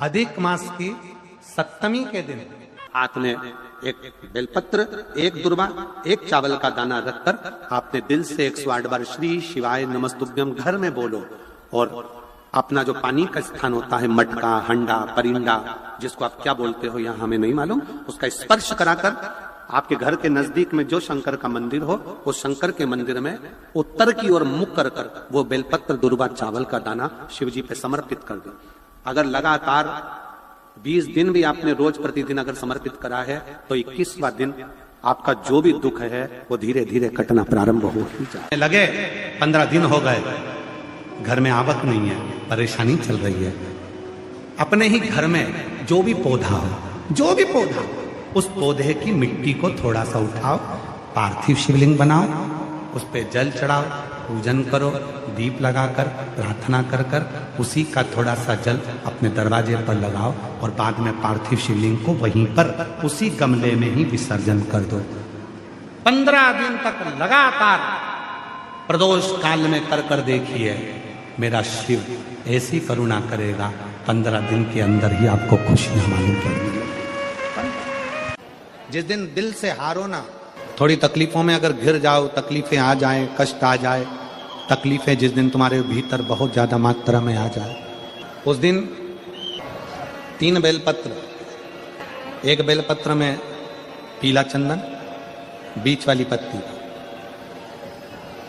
अधिक मास की सप्तमी के दिन हाथ में एक बेलपत्र, एक दुर्वा, एक चावल का दाना रखकर आपने दिल से 108 बार श्री शिवाय नमस्तुभ्यम घर में बोलो और अपना जो पानी का स्थान होता है, मटका, हंडा, परिंदा, जिसको आप क्या बोलते हो यहां हमें नहीं मालूम, उसका स्पर्श कराकर आपके घर के नजदीक में जो शंकर का मंदिर हो, उस शंकर के मंदिर में उत्तर की ओर मुख कर कर वो बेलपत्र, दुर्वा, चावल का दाना शिव जी पे समर्पित कर दो। अगर लगातार 20 दिन भी आपने रोज प्रतिदिन अगर समर्पित करा है तो 21वां दिन आपका जो भी दुख है वो धीरे धीरे कटना प्रारंभ हो ही जाए। लगे 15 दिन हो गए, घर में आवक नहीं है, परेशानी चल रही है। अपने ही घर में जो भी पौधा हो, जो भी पौधा हो, उस पौधे की मिट्टी को थोड़ा सा उठाओ, पार्थिव शिवलिंग बनाओ, उस पे जल चढ़ाओ, पूजन करो, दीप लगाकर प्रार्थना कर कर उसी का थोड़ा सा जल अपने दरवाजे पर लगाओ और बाद में पार्थिव शिवलिंग को वहीं पर उसी गमले में ही विसर्जन कर दो। 15 दिन तक लगातार प्रदोष काल में कर कर देखिए, मेरा शिव ऐसी करुणा करेगा, 15 दिन के अंदर ही आपको खुशियां मालूम पड़ेंगी। जिस दिन दिल से हारो ना, थोड़ी तकलीफों में अगर घिर जाओ, तकलीफें आ जाएं, कष्ट आ जाए, तकलीफें जिस दिन तुम्हारे भीतर बहुत ज्यादा मात्रा में आ जाए, उस दिन 3 बेलपत्र, एक बेलपत्र में पीला चंदन, बीच वाली पत्ती।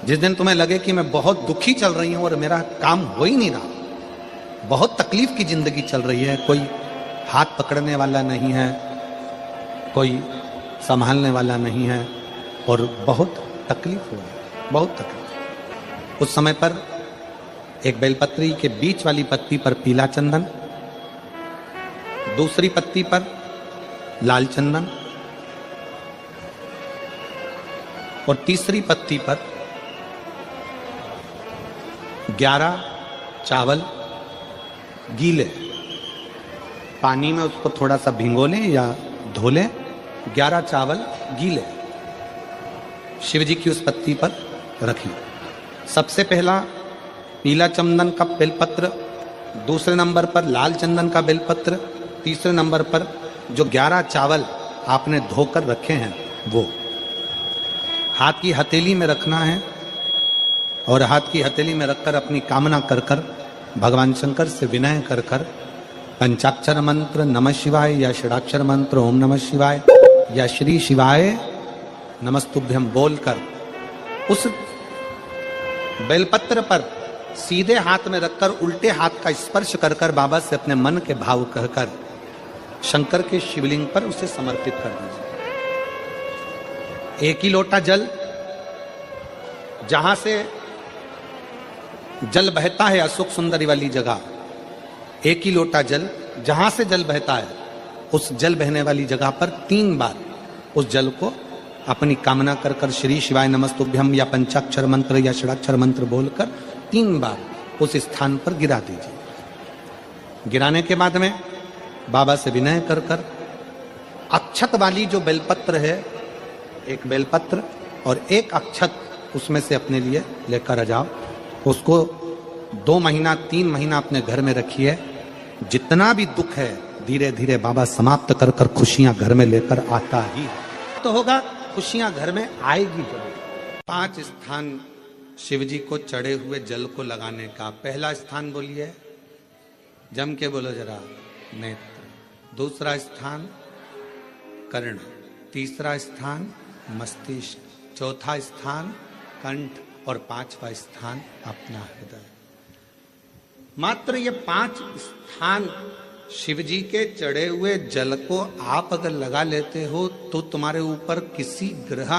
जिस दिन तुम्हें लगे कि मैं बहुत दुखी चल रही हूं और मेरा काम हो ही नहीं रहा, बहुत तकलीफ की जिंदगी चल रही है, कोई हाथ पकड़ने वाला नहीं है, कोई संभालने वाला नहीं है और बहुत तकलीफ हो रही है, बहुत तकलीफ। उस समय पर एक बेलपत्री के बीच वाली पत्ती पर पीला चंदन, दूसरी पत्ती पर लाल चंदन और तीसरी पत्ती पर 11 चावल गीले, पानी में उसको थोड़ा सा भिगो लें या धो लें, 11 चावल गीले शिव जी की उस पत्ती पर रखिए। सबसे पहला पीला चंदन का बेलपत्र, दूसरे नंबर पर लाल चंदन का बेलपत्र, तीसरे नंबर पर जो 11 चावल आपने धोकर रखे हैं वो हाथ की हथेली में रखना है और हाथ की हथेली में रखकर अपनी कामना कर कर भगवान शंकर से विनय कर कर पंचाक्षर मंत्र नमः शिवाय या षडाक्षर मंत्र ओम नमः शिवाय या श्री शिवाय नमस्तुभ्यम बोलकर उस बेलपत्र पर सीधे हाथ में रखकर उल्टे हाथ का स्पर्श कर कर बाबा से अपने मन के भाव कहकर शंकर के शिवलिंग पर उसे समर्पित कर दीजिए। एक ही लोटा जल, जहां से जल बहता है अशोक सुंदरी वाली जगह, एक ही लोटा जल, जहां से जल बहता है उस जल बहने वाली जगह पर 3 बार उस जल को अपनी कामना कर कर श्री शिवाय नमस्तुभ्यम या पंचाक्षर मंत्र या षडाक्षर मंत्र बोलकर 3 बार उस स्थान पर गिरा दीजिए। गिराने के बाद में बाबा से विनय कर कर अक्षत वाली जो बेलपत्र है, एक बेलपत्र और एक अक्षत उसमें से अपने लिए लेकर आ जाओ। उसको 2 महीना 3 महीना अपने घर में रखिए। जितना भी दुख है धीरे धीरे बाबा समाप्त कर कर खुशियां घर में लेकर आता ही तो होगा, खुशियां घर में आएगी जरूर। 5 स्थान शिव जी को चढ़े हुए जल को लगाने का। पहला स्थान बोलिए, जम के बोलो जरा, नेत्र। दूसरा स्थान कर्ण, तीसरा स्थान मस्तिष्क, चौथा स्थान कंठ और 5वां स्थान अपना हृदय। मात्र ये 5 स्थान शिव जी के चढ़े हुए जल को आप अगर लगा लेते हो तो तुम्हारे ऊपर किसी ग्रह,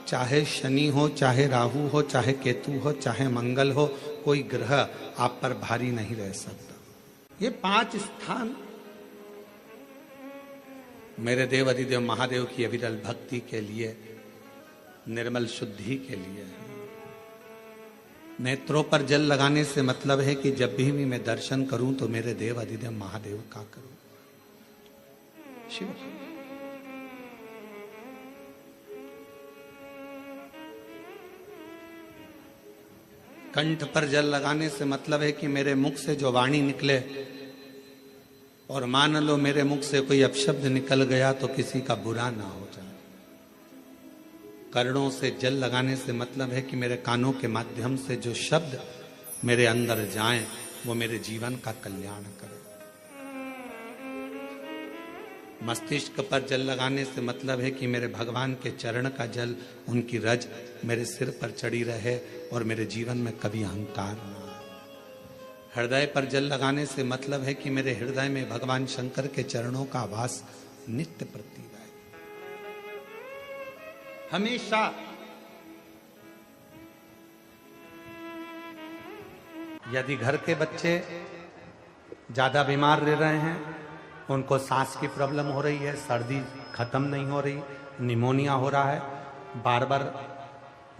चाहे शनि हो, चाहे राहु हो, चाहे केतु हो, चाहे मंगल हो, कोई ग्रह आप पर भारी नहीं रह सकता। ये 5 स्थान मेरे देव अधिदेव महादेव की अविरल भक्ति के लिए, निर्मल शुद्धि के लिए है। नेत्रों पर जल लगाने से मतलब है कि जब भी मैं दर्शन करूं तो मेरे देव अधिदेव महादेव का करूं, शिव। कंठ पर जल लगाने से मतलब है कि मेरे मुख से जो वाणी निकले और मान लो मेरे मुख से कोई अपशब्द निकल गया तो किसी का बुरा ना हो जाए। कर्णों से जल लगाने से मतलब है कि मेरे कानों के माध्यम से जो शब्द मेरे अंदर जाएं वो मेरे जीवन का कल्याण करें। मस्तिष्क पर जल लगाने से मतलब है कि मेरे भगवान के चरण का जल, उनकी रज मेरे सिर पर चढ़ी रहे और मेरे जीवन में कभी अहंकार ना आए। हृदय पर जल लगाने से मतलब है कि मेरे हृदय में भगवान शंकर के चरणों का वास नित्य प्रति रहे। हमेशा यदि घर के बच्चे ज्यादा बीमार रह रहे हैं, उनको सांस की प्रॉब्लम हो रही है, सर्दी खत्म नहीं हो रही, निमोनिया हो रहा है, बार बार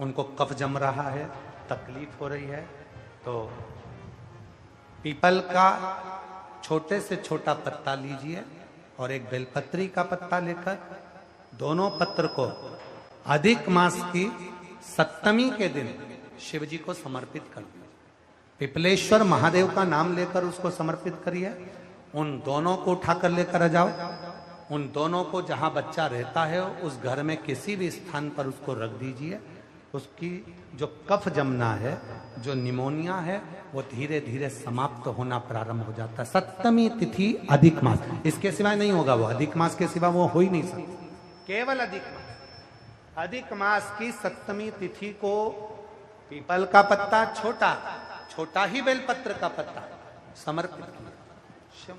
उनको कफ जम रहा है, तकलीफ हो रही है, तो पीपल का छोटे से छोटा पत्ता लीजिए और एक बेलपत्री का पत्ता लेकर दोनों पत्र को अधिक मास की सप्तमी के दिन शिव जी को समर्पित कर दीजिए। पिपलेश्वर महादेव का नाम लेकर उसको समर्पित करिए। उन दोनों को उठाकर लेकर आ जाओ। उन दोनों को जहां बच्चा रहता है उस घर में किसी भी स्थान पर उसको रख दीजिए। उसकी जो कफ जमना है, जो निमोनिया है, वो धीरे धीरे समाप्त होना प्रारंभ हो जाता है। सप्तमी तिथि अधिक मास, इसके सिवाय नहीं होगा। वो अधिक मास के सिवा वो हो ही नहीं सकता, केवल अधिक मास। अधिक मास की सप्तमी तिथि को पीपल का पत्ता, छोटा ही बेलपत्र का पत्ता समर्पित किया।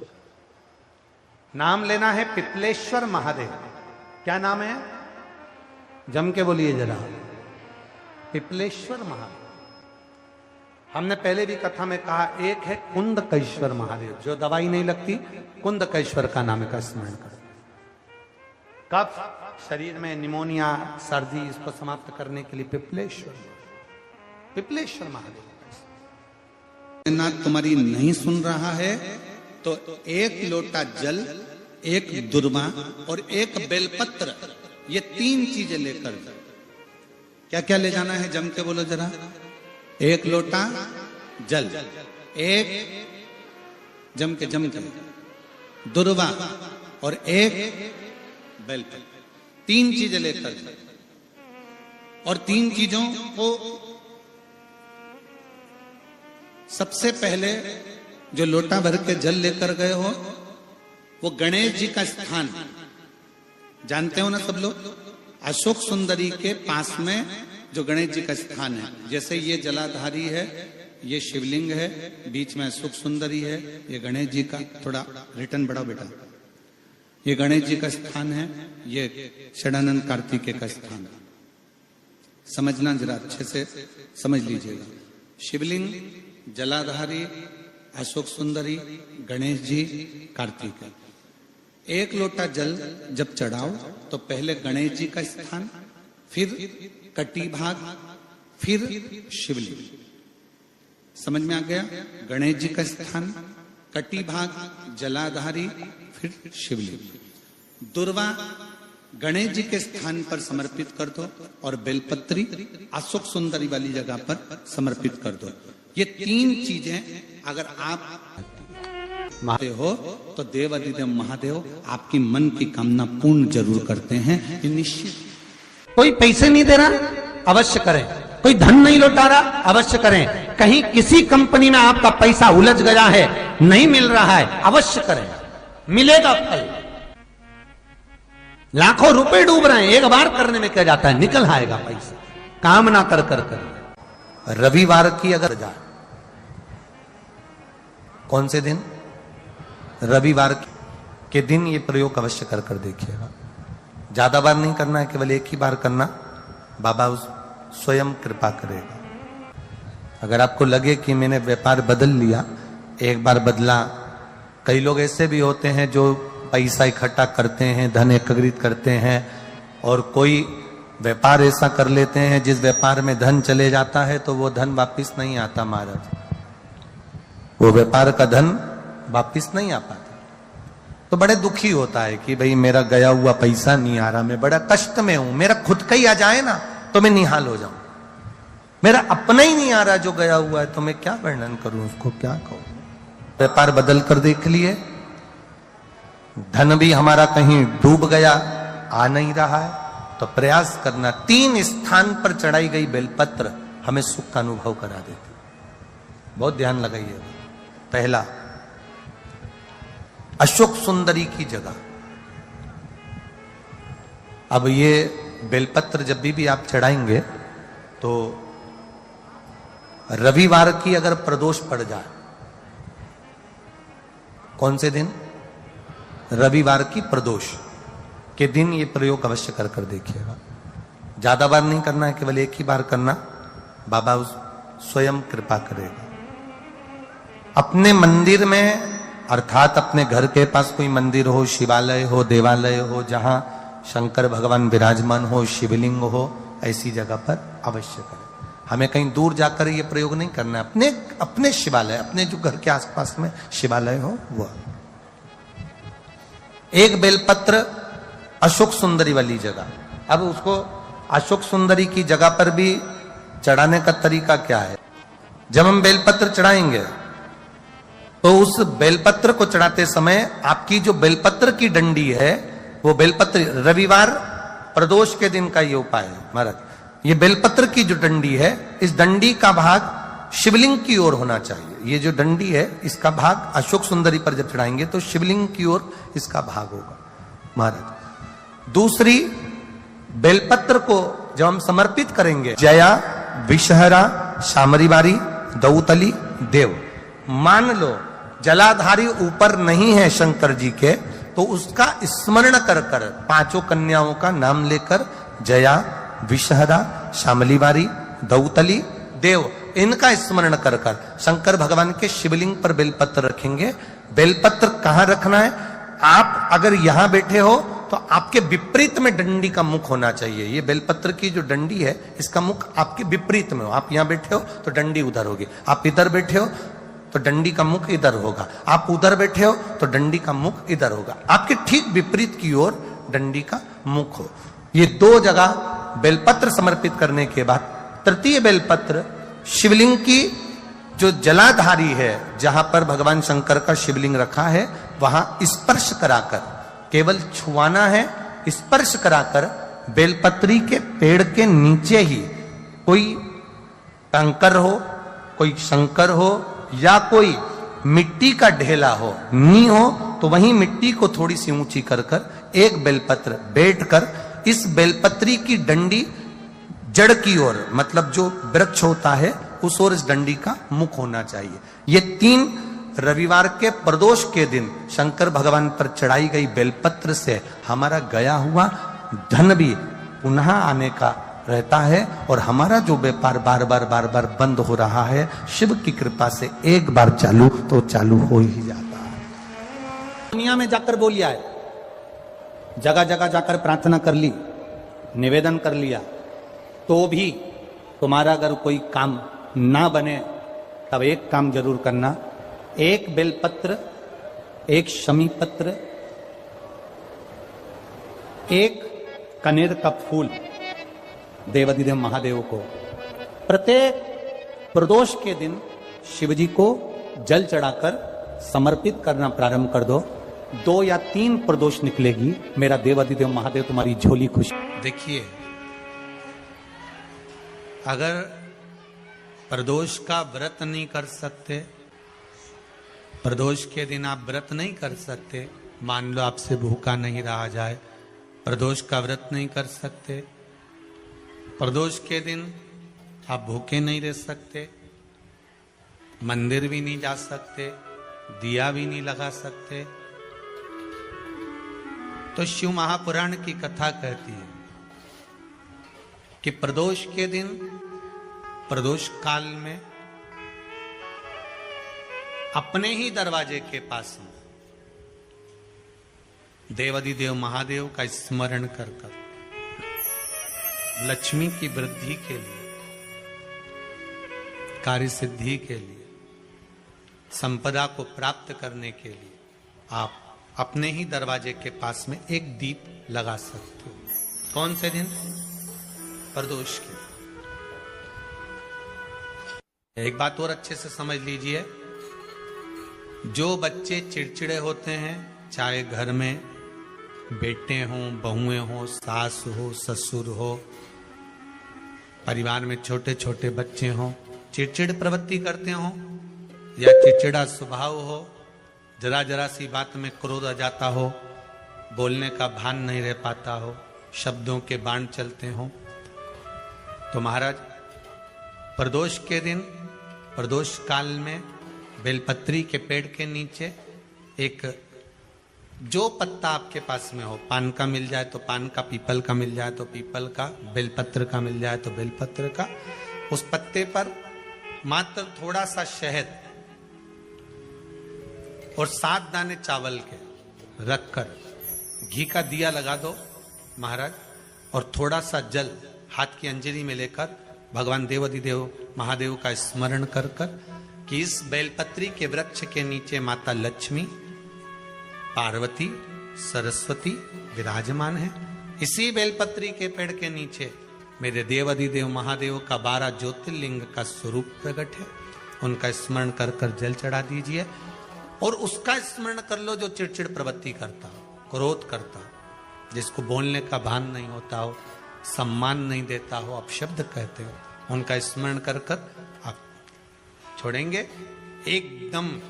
नाम लेना है पिपलेश्वर महादेव। क्या नाम है? जम के बोलिए जरा। पिपलेश्वर महादेव। हमने पहले भी कथा में कहा, एक है कुंदकेश्वर महादेव, जो दवाई नहीं लगती, कुंदकेश्वर का नाम का स्मरण करो। कफ शरीर में, निमोनिया, सर्दी, इसको समाप्त करने के लिए पिपलेश्वर महादेव। ना तुम्हारी नहीं सुन रहा है तो एक लोटा जल, एक दुर्वा और एक बेलपत्र, ये 3 चीजें लेकर। क्या क्या ले जाना है? जम के बोलो जरा। एक लोटा जल, एक जम के दुर्वा और एक बेलपत्र, 3 चीजें लेकर। और 3 चीजों को सबसे पहले जो लोटा भर के जल लेकर गए हो, वो गणेश जी का स्थान जानते हो ना सब लोग? अशोक सुंदरी के पास में जो गणेश जी का स्थान है, जैसे ये जलाधारी है, ये शिवलिंग है, बीच में अशोक सुंदरी है, ये गणेश जी का, थोड़ा रिटर्न बढ़ाओ बेटा, ये गणेश जी का स्थान है, ये षडानंद कार्तिकेय का स्थान है। समझना जरा, अच्छे से समझ लीजिएगा। शिवलिंग, जलाधारी, अशोक सुंदरी, गणेश जी, कार्तिकेय। एक लोटा जल जब चढ़ाओ तो पहले गणेश जी का स्थान, फिर कटी भाग, फिर शिवलिंग। समझ में आ गया? गणेश जी का स्थान, कटी भाग, जलाधारी, फिर शिवलिंग। दुर्वा गणेश जी के स्थान पर समर्पित कर दो और बेलपत्री अशोक सुंदरी वाली जगह पर समर्पित कर दो। ये 3 चीजें अगर आप महादेव हो तो देवाधिदेव महादेव आपकी मन की कामना पूर्ण जरूर करते हैं, ये निश्चित। कोई पैसे नहीं दे रहा, अवश्य करें। कोई धन नहीं लौटा रहा, अवश्य करें। कहीं किसी कंपनी में आपका पैसा उलझ गया है, नहीं मिल रहा है, अवश्य करें, मिलेगा फल। लाखों रुपए डूब रहे हैं, एक बार करने में क्या जाता है, निकल आएगा पैसा। कामना कर कर कर। रविवार की अगर जाए, कौन से दिन? रविवार के दिन ये प्रयोग अवश्य कर कर देखिएगा। ज्यादा बार नहीं करना है, केवल एक ही बार करना। बाबा उस स्वयं कृपा करेगा। अगर आपको लगे कि मैंने व्यापार बदल लिया, एक बार बदला। कई लोग ऐसे भी होते हैं जो पैसा इकट्ठा करते हैं, धन एकत्रित करते हैं, और कोई व्यापार ऐसा कर लेते हैं जिस व्यापार में धन चले जाता है तो वो धन वापिस नहीं आता महाराज। वो व्यापार का धन वापिस नहीं आ पाता, तो बड़े दुखी होता है कि भाई मेरा गया हुआ पैसा नहीं आ रहा, मैं बड़ा कष्ट में हूं। मेरा खुद का ही आ जाए ना तो मैं निहाल हो जाऊं। मेरा अपना ही नहीं आ रहा जो गया हुआ है, तो मैं क्या वर्णन करूं, उसको क्या कहूं। व्यापार बदल कर देख लिए, धन भी हमारा कहीं डूब गया, आ नहीं रहा है, तो प्रयास करना 3 स्थान पर चढ़ाई गई बेलपत्र हमें सुख का अनुभव करा देती। बहुत ध्यान लगाइए। पहला, अशोक सुंदरी की जगह। अब ये बेलपत्र जब भी आप चढ़ाएंगे तो रविवार की अगर प्रदोष पड़ जाए, कौन से दिन? रविवार की प्रदोष के दिन ये प्रयोग अवश्य कर कर देखिएगा। ज्यादा बार नहीं करना है, केवल एक ही बार करना, बाबा स्वयं कृपा करेगा। अपने मंदिर में, अर्थात अपने घर के पास कोई मंदिर हो, शिवालय हो, देवालय हो, जहां शंकर भगवान विराजमान हो, शिवलिंग हो, ऐसी जगह पर अवश्य करें। हमें कहीं दूर जाकर ये प्रयोग नहीं करना है। अपने शिवालय, अपने जो घर के आसपास में शिवालय हो वो। एक बेलपत्र अशोक सुंदरी वाली जगह। अब उसको अशोक सुंदरी की जगह पर भी चढ़ाने का तरीका क्या है? जब हम बेलपत्र चढ़ाएंगे तो उस बेलपत्र को चढ़ाते समय आपकी जो बेलपत्र की डंडी है, वो बेलपत्र, रविवार प्रदोष के दिन का ये उपाय है महाराज। ये बेलपत्र की जो डंडी है, इस डंडी का भाग शिवलिंग की ओर होना चाहिए। ये जो डंडी है, इसका भाग अशोक सुंदरी पर जब चढ़ाएंगे तो शिवलिंग की ओर इसका भाग होगा महाराज। दूसरी, बेलपत्र को जब हम समर्पित करेंगे, जया, विषहरा, शामरीवारी, दौतली, देव। मान लो जलाधारी ऊपर नहीं है शंकर जी के, तो उसका स्मरण कर कर 5 कन्याओं का नाम लेकर जया, विषहरा, शामलीवारी, दौतली, देव, इनका स्मरण कर कर शंकर भगवान के शिवलिंग पर बेलपत्र रखेंगे। बेलपत्र कहां रखना है? आप अगर यहां बैठे हो तो आपके विपरीत में डंडी का मुख होना चाहिए। ये बेलपत्र की जो डंडी है, इसका मुख आपके विपरीत में हो। आप यहां बैठे हो तो डंडी उधर होगी, आप इधर बैठे हो तो डंडी का मुख इधर होगा, आप उधर बैठे हो तो डंडी का मुख इधर होगा। आपके ठीक विपरीत की ओर डंडी का मुख हो। ये 2 जगह बेलपत्र समर्पित करने के बाद तृतीय बेलपत्र शिवलिंग की जो जलाधारी है, जहां पर भगवान शंकर का शिवलिंग रखा है, वहां स्पर्श कराकर, केवल छुआना है, स्पर्श कराकर बेलपत्री के पेड़ के नीचे ही कोई कंकर हो, कोई शंकर हो, या कोई मिट्टी का ढेला हो, नी हो, तो वहीं मिट्टी को थोड़ी सी ऊंची कर कर एक बेलपत्र बैठकर इस बेलपत्री की डंडी जड़ की ओर, मतलब जो वृक्ष होता है उस ओर इस डंडी का मुख होना चाहिए। ये 3 रविवार के प्रदोष के दिन शंकर भगवान पर चढ़ाई गई बेलपत्र से हमारा गया हुआ धन भी पुनः आने का रहता है, और हमारा जो व्यापार बार बार बंद हो रहा है, शिव की कृपा से एक बार चालू तो चालू हो ही जाता है। दुनिया में जाकर बोलिया है, जगह जगह जाकर प्रार्थना कर ली, निवेदन कर लिया, तो भी तुम्हारा अगर कोई काम ना बने, तब एक काम जरूर करना। एक बेलपत्र, एक शमी पत्र, एक कनेर का फूल देवाधिदेव महादेव को प्रत्येक प्रदोष के दिन शिवजी को जल चढ़ाकर समर्पित करना प्रारंभ कर दो। 2 या 3 प्रदोष निकलेगी, मेरा देवाधिदेव महादेव तुम्हारी झोली खुश। देखिए, अगर प्रदोष का व्रत नहीं कर सकते, प्रदोष के दिन आप व्रत नहीं कर सकते, मान लो आपसे भूखा नहीं रहा जाए, प्रदोष का व्रत नहीं कर सकते, प्रदोष के दिन आप भूखे नहीं रह सकते, मंदिर भी नहीं जा सकते, दिया भी नहीं लगा सकते, तो शिव महापुराण की कथा कहती है कि प्रदोष के दिन, प्रदोष काल में अपने ही दरवाजे के पास देवाधिदेव महादेव का स्मरण कर कर लक्ष्मी की वृद्धि के लिए, कार्य सिद्धि के लिए, संपदा को प्राप्त करने के लिए आप अपने ही दरवाजे के पास में एक दीप लगा सकते हो। कौन से दिन? प्रदोष के। एक बात और अच्छे से समझ लीजिए, जो बच्चे चिड़चिड़े होते हैं, चाहे घर में बेटे हों, बहुएं हों, सास हो, ससुर हो, परिवार में छोटे छोटे बच्चे हों, चिड़चिड़ प्रवृत्ति करते हों या चिड़चिड़ा स्वभाव हो, जरा जरा सी बात में क्रोध आ जाता हो, बोलने का भान नहीं रह पाता हो, शब्दों के बाण चलते हों, तो महाराज प्रदोष के दिन, प्रदोष काल में बेलपत्री के पेड़ के नीचे एक जो पत्ता आपके पास में हो, पान का मिल जाए तो पान का, पीपल का मिल जाए तो पीपल का, बेलपत्र का मिल जाए तो बेलपत्र का, उस पत्ते पर मात्र थोड़ा सा शहद और 7 दाने चावल के रखकर घी का दिया लगा दो महाराज, और थोड़ा सा जल हाथ की अंजलि में लेकर भगवान देवाधिदेव महादेव का स्मरण कर कर कि इस बेलपत्री के वृक्ष के नीचे माता लक्ष्मी, पार्वती, सरस्वती विराजमान है। इसी बेलपत्री के पेड़ के नीचे मेरे देवाधिदेव महादेव का 12 ज्योतिर्लिंग का स्वरूप प्रकट है। उनका स्मरण कर कर जल चढ़ा दीजिए और उसका स्मरण कर लो जो चिड़चिड़ प्रवृत्ति करता हो, क्रोध करता हो, जिसको बोलने का भान नहीं होता हो, सम्मान नहीं देता हो, अपशब्द कहते हो, उनका स्मरण कर कर आप छोड़ेंगे। एकदम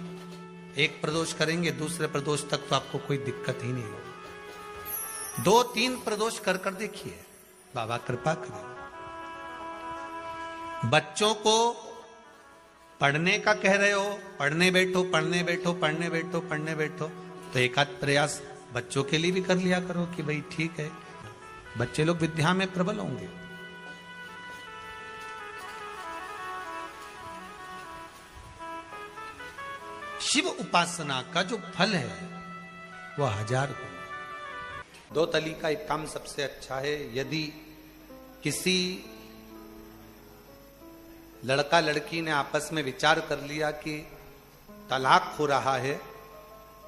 एक प्रदोष करेंगे, दूसरे प्रदोष तक तो आपको कोई दिक्कत ही नहीं होगी। 2-3 प्रदोष कर कर देखिए, बाबा कृपा करें। बच्चों को पढ़ने का कह रहे हो, पढ़ने बैठो, पढ़ने बैठो, पढ़ने बैठो, पढ़ने बैठो, तो एक आध प्रयास बच्चों के लिए भी कर लिया करो कि भाई ठीक है, बच्चे लोग विद्या में प्रबल होंगे। शिव उपासना का जो फल है वह 1000 गुना। 2 तली का एक काम सबसे अच्छा है। यदि किसी लड़का लड़की ने आपस में विचार कर लिया कि तलाक हो रहा है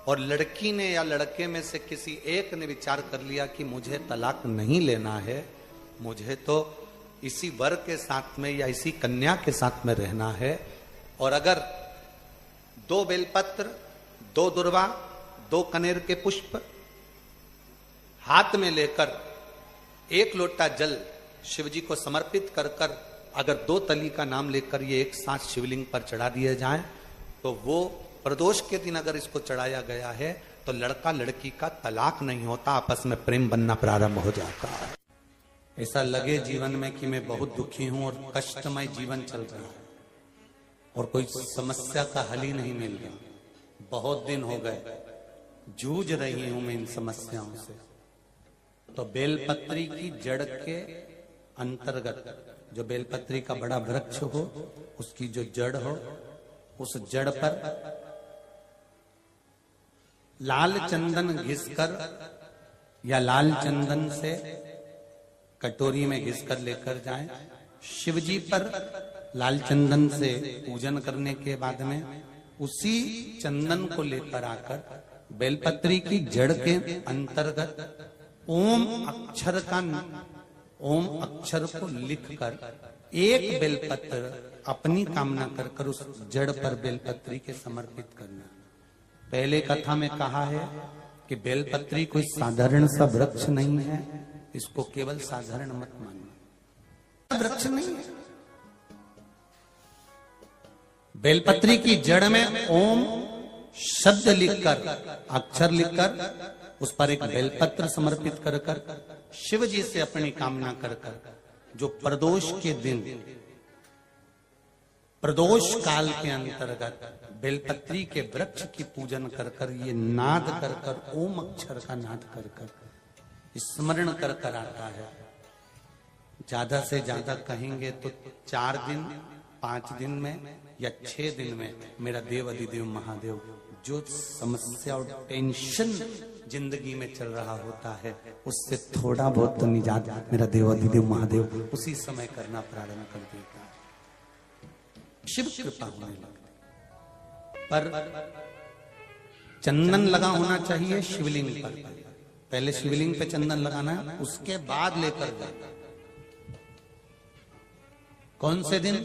और लड़की ने या लड़के में से किसी एक ने विचार कर लिया कि मुझे तलाक नहीं लेना है, मुझे तो इसी वर के साथ में या इसी कन्या के साथ में रहना है, और अगर 2 बेलपत्र, 2 दुर्वा, 2 कनेर के पुष्प हाथ में लेकर 1 लोटा जल शिवजी को समर्पित कर कर अगर 2 तली का नाम लेकर ये एक साथ शिवलिंग पर चढ़ा दिए जाएं, तो वो प्रदोष के दिन अगर इसको चढ़ाया गया है तो लड़का लड़की का तलाक नहीं होता, आपस में प्रेम बनना प्रारंभ हो जाता है। ऐसा लगे जीवन में कि मैं बहुत दुखी हूं और कष्टमय जीवन चल रहा है और कोई समस्या का हल ही नहीं मिल रहा, बहुत दिन हो गए जूझ रही हूं मैं इन समस्याओं से, तो बेलपत्री की जड़ के अंतर्गत जो बेलपत्री का बड़ा वृक्ष हो, उसकी जो जड़ हो, उस जड़ पर लाल चंदन घिसकर या लाल चंदन से कटोरी में घिसकर लेकर जाएं। शिवजी पर लाल चंदन से पूजन करने के बाद में उसी चंदन को लेकर आकर बेलपत्री की जड़ के अंतर्गत ओम अक्षर को लिखकर एक बेलपत्र अपनी कामना कर कर उस जड़ पर बेलपत्री के समर्पित करना। पहले कथा में कहा है कि बेलपत्री कोई साधारण सा वृक्ष नहीं है, इसको केवल साधारण मत मानना, वृक्ष नहीं है। बेलपत्री की जड़ में ओम शब्द लिखकर, अक्षर लिखकर उस पर एक बेलपत्र समर्पित कर कर शिव जी से अपनी कामना कर कर जो प्रदोष के दिन, प्रदोष काल के अंतर्गत बेलपत्री के वृक्ष की पूजन कर कर, ये नाद कर कर, ओम अक्षर का नाद कर कर स्मरण कर कर आता है। ज्यादा से ज्यादा कहेंगे तो 4 दिन, 5 दिन में या 6 दिन में मेरा देव अधिदेव महादेव जो समस्या और टेंशन जिंदगी में चल रहा होता है उससे थोड़ा बहुत तो निजात मेरा देव अधिदेव महादेव उसी समय करना प्रारंभ कर देता है। शिव कृपा होने लगती, पर चंदन लगा होना चाहिए शिवलिंग पर। पहले शिवलिंग पे चंदन लगाना है, उसके बाद लेकर जाना। कौन से दिन?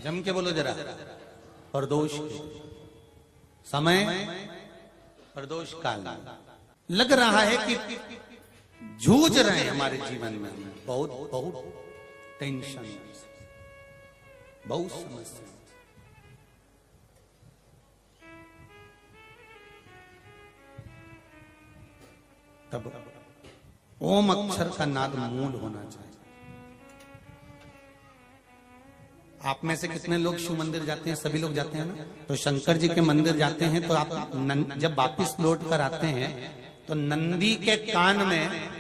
जम के बोलो जरा। प्रदोष समय प्रदोष काल लग रहा है कि जूझ रहे हैं हमारे जीवन में, बहुत बहुत टेंशन, बहुत समस्या। तब ओम अक्षर का नाद मूल होना चाहिए। आप में से कितने लोग शिव मंदिर जाते हैं? सभी लोग जाते हैं ना। तो शंकर जी के मंदिर जाते हैं तो आप जब वापिस लौट कर आते हैं तो नंदी के कान में,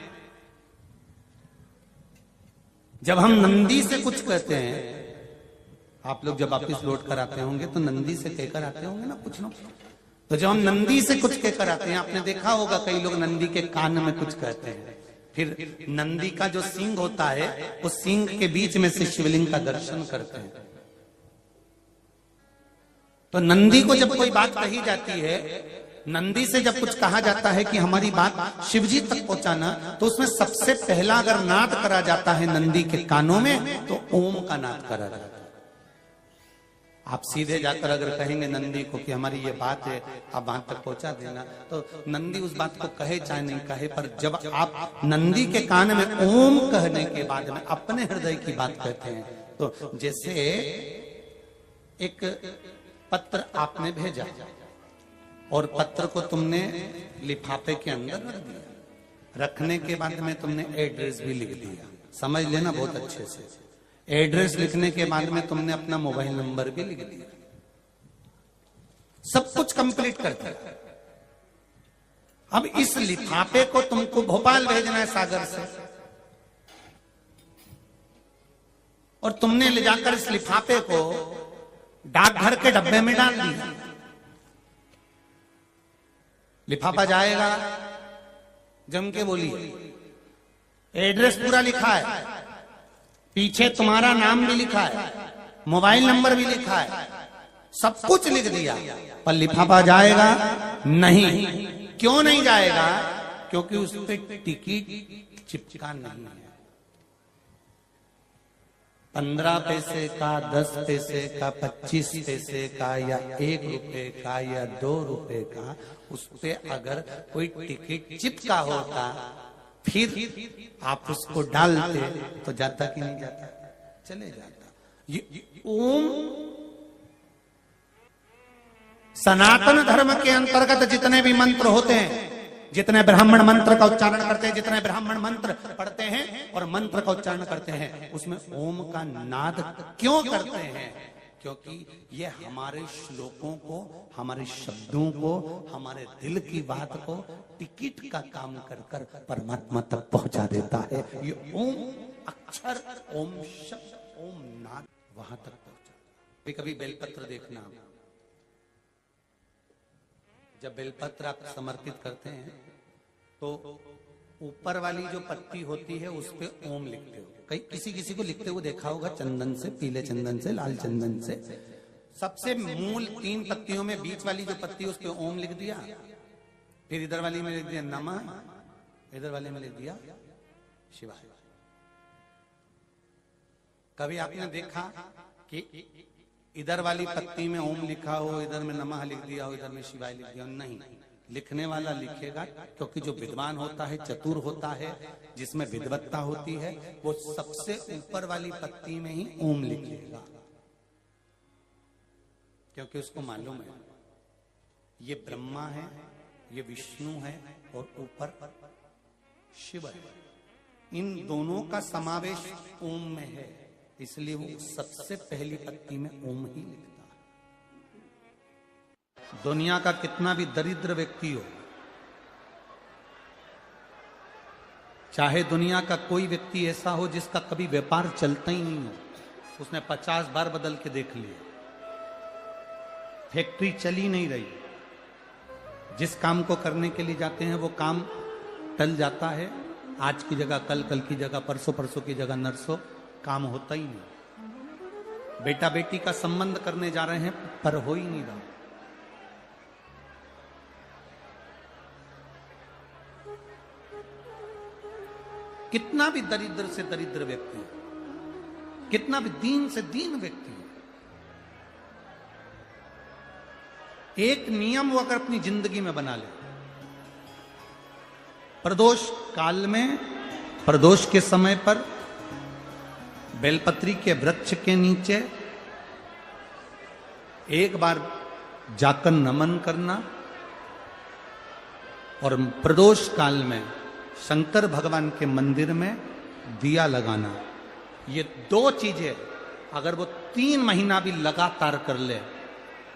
जब हम नंदी से कुछ कहते हैं, आप लोग जब वापिस लौट कर आते होंगे तो नंदी से कहकर आते होंगे ना कुछ लोग। तो जब हम नंदी से कुछ कहकर आते हैं, आपने देखा होगा कई लोग नंदी के कान में कुछ कहते हैं, फिर नंदी का जो सींग होता है उस सींग के बीच में से शिवलिंग का दर्शन करते हैं। तो नंदी को जब कोई बात कही जाती है, नंदी से जब कुछ कहा जाता है कि हमारी बात शिवजी तक पहुंचाना, तो उसमें सबसे पहला अगर नाद करा जाता है नंदी के कानों में, तो ओम का नाद करा जाता है। आप सीधे जाकर अगर कहेंगे नंदी को कि हमारी ये बात है, आप वहां तक पहुंचा देना, तो नंदी उस बात को कहे चाहे नहीं कहे, पर जब आप नंदी के कान में ओम कहने के बाद में अपने हृदय की बात कहते हैं, तो जैसे एक पत्र आपने भेजा और पत्र को तुमने लिफाफे के अंदर रख दिया, रखने के बाद में तुमने एड्रेस भी लिख दिया, समझ लेना बहुत अच्छे से। एड्रेस लिखने के बाद में तुमने अपना मोबाइल नंबर भी लिख दिया, सब कुछ कंप्लीट कर दिया। अब इस लिफाफे को तुमको भोपाल भेजना है सागर से, और तुमने ले जाकर इस लिफाफे को डाकघर के डब्बे में डाल दिया। लिफाफा जाएगा, जम के बोलिए, एड्रेस पूरा लिखा है, पीछे तुम्हारा नाम भी लिखा है, मोबाइल नंबर भी लिखा है, सब कुछ लिख दिया, पर लिफाफा जाएगा नहीं। क्यों नहीं जाएगा? क्योंकि उस पर टिकट चिपका नहीं है। 15 पैसे का, 10 पैसे का, 25 पैसे का, या 1 रुपए का, या 2 रुपए का, उस पे अगर कोई टिकट चिपका होता, फिर आप उसको डालते तो जाता कि नहीं जाता? चले जाता। ये ओम सनातन धर्म के अंतर्गत जितने भी मंत्र होते हैं, जितने ब्राह्मण मंत्र का उच्चारण करते हैं, जितने ब्राह्मण मंत्र पढ़ते हैं और मंत्र का उच्चारण करते हैं, उसमें ओम का नाद क्यों करते हैं? क्योंकि ये हमारे श्लोकों को, हमारे शब्दों को, हमारे दिल की बात को टिकट का काम कर कर परमात्मा तक पहुंचा देता है। ये ओम अक्षर, ओम शब्द, ओम नाद वहां तक पहुंचा। कभी बेलपत्र देखना, जब बेलपत्र आप समर्पित करते हैं तो ऊपर वाली जो पत्ती होती है उस पे ओम लिखते हो। कई किसी को लिखते हुए देखा होगा, चंदन से, पीले चंदन से, लाल चंदन से। सबसे मूल 3 पत्तियों में बीच वाली जो पत्ती उस पे ओम लिख दिया, फिर इधर वाली में लिख दिया नमः, इधर वाले में लिख दिया शिवाय। कभी आपने देखा कि इधर वाली पत्ती में ओम लिखा हो, इधर में नमः लिख दिया हो, इधर में शिवाय लिख दिया? नहीं, लिखने वाला लिखेगा, क्योंकि जो विद्वान होता है, चतुर होता है, जिसमें विद्वत्ता होती है, वो सबसे ऊपर वाली पत्ती में ही ओम लिखेगा, क्योंकि उसको मालूम है ये ब्रह्मा है, ये विष्णु है और ऊपर शिव है। इन दोनों का समावेश ओम में है, इसलिए वो सबसे पहली पत्ती में ओम ही लिखता है। दुनिया का कितना भी दरिद्र व्यक्ति हो, चाहे दुनिया का कोई व्यक्ति ऐसा हो जिसका कभी व्यापार चलता ही नहीं हो, उसने 50 बार बदल के देख लिया, फैक्ट्री चली नहीं रही, जिस काम को करने के लिए जाते हैं वो काम टल जाता है, आज की जगह कल, कल की जगह परसों, परसों की जगह नरसों, काम होता ही नहीं। बेटा बेटी का संबंध करने जा रहे हैं पर हो ही नहीं रहा। कितना भी दरिद्र से दरिद्र व्यक्ति, कितना भी दीन से दीन व्यक्ति, एक नियम वो अगर अपनी जिंदगी में बना ले, प्रदोष काल में, प्रदोष के समय पर बेलपत्री के वृक्ष के नीचे एक बार जाकर नमन करना और प्रदोष काल में शंकर भगवान के मंदिर में दिया लगाना। ये दो चीजें अगर वो 3 महीना भी लगातार कर ले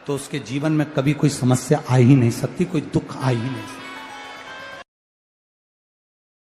तो उसके जीवन में कभी कोई समस्या आ ही नहीं सकती, कोई दुख आ ही नहीं सकता।